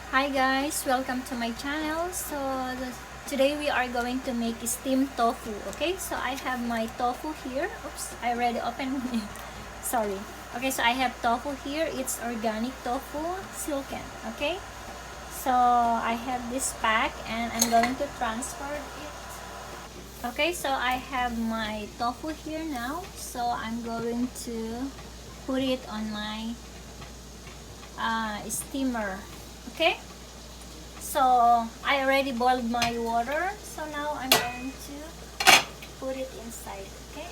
Hi guys, welcome to my channel. Today we are going to make steamed tofu. Okay, so I have my tofu here. Oops, I already opened it. Sorry. Okay, so I have tofu here. It's organic tofu, silken. Okay, so I have this pack and I'm going to transfer it. Okay, so I have my tofu here now. So I'm going to put it on my steamer. Okay. So I already boiled my water, so now I'm going to put it inside. Okay.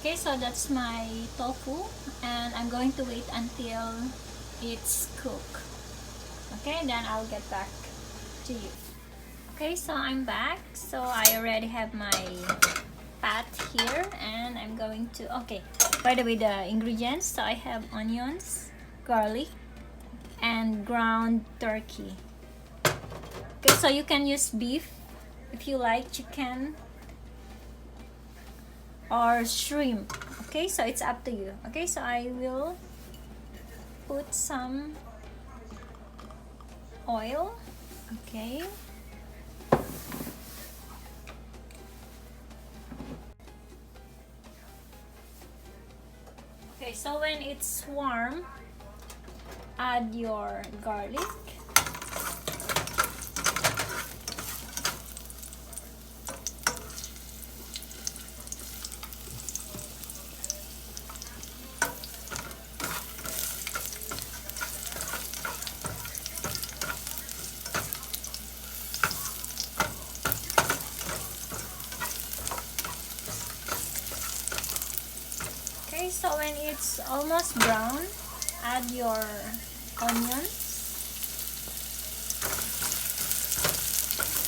Okay, so that's my tofu, and I'm going to wait until it's cooked. Okay, then I'll get back to you. Okay, so I'm back. So I already have my pat here, and I'm going to. Okay, by the way, the ingredients. So I have onions, garlic, and ground turkey. Okay, so you can use beef if you like, chicken or shrimp. Okay, so it's up to you. Okay, so I will put some oil. Okay. Okay, so when it's warm, add your garlic. Okay, so when it's almost brown, add your onions.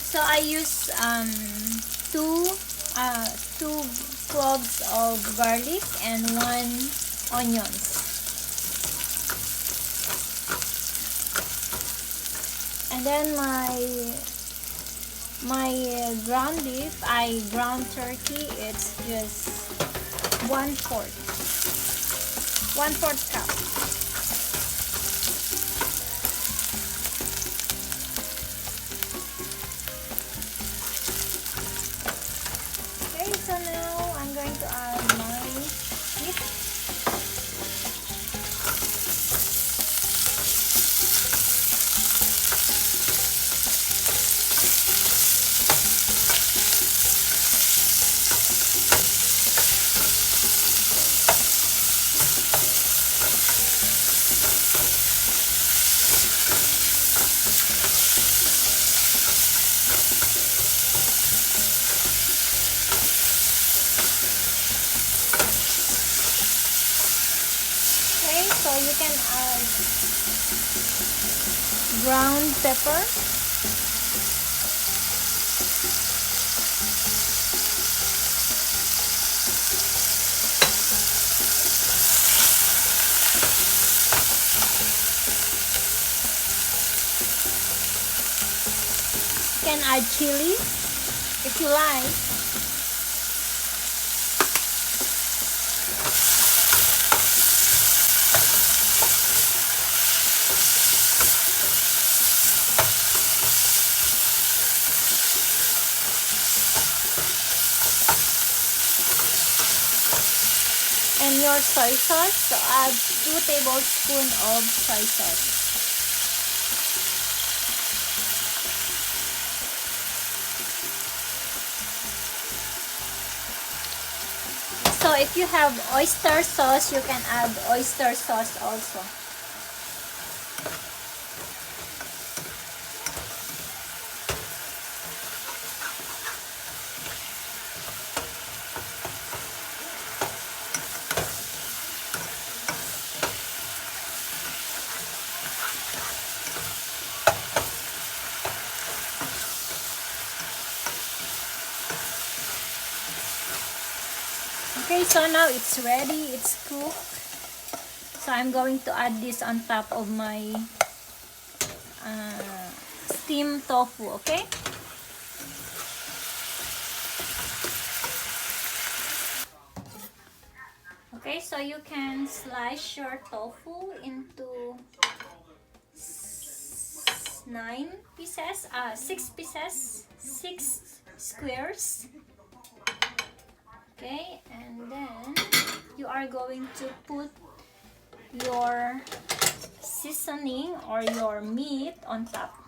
So I use two uh, two cloves of garlic and one onions. And then my ground beef, I ground turkey. It's just one fourth cup. Okay, so now I'm going to add my meat. Okay, so you can add ground pepper. You can add chili if you like. And your soy sauce, so add 2 tablespoons of soy sauce. So if you have oyster sauce, you can add oyster sauce also. Okay, so now it's ready, it's cooked. So I'm going to add this on top of my steamed tofu, okay? Okay, so you can slice your tofu into 6 squares. Okay, and then you are going to put your seasoning or your meat on top.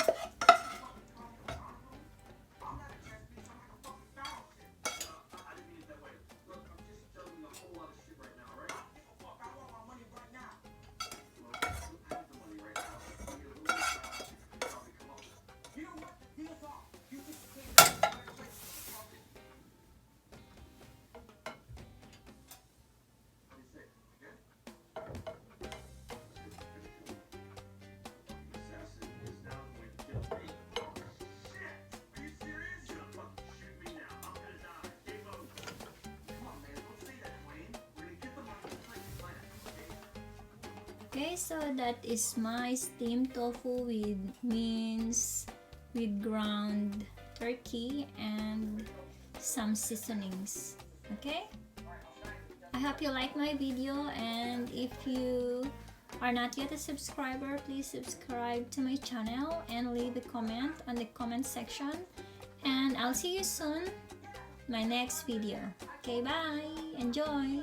Okay, so that is my steamed tofu with mince, with ground turkey, and some seasonings. Okay, I hope you like my video, and if you are not yet a subscriber, please subscribe to my channel and leave a comment on the comment section, and I'll see you soon in my next video. Okay, bye, enjoy.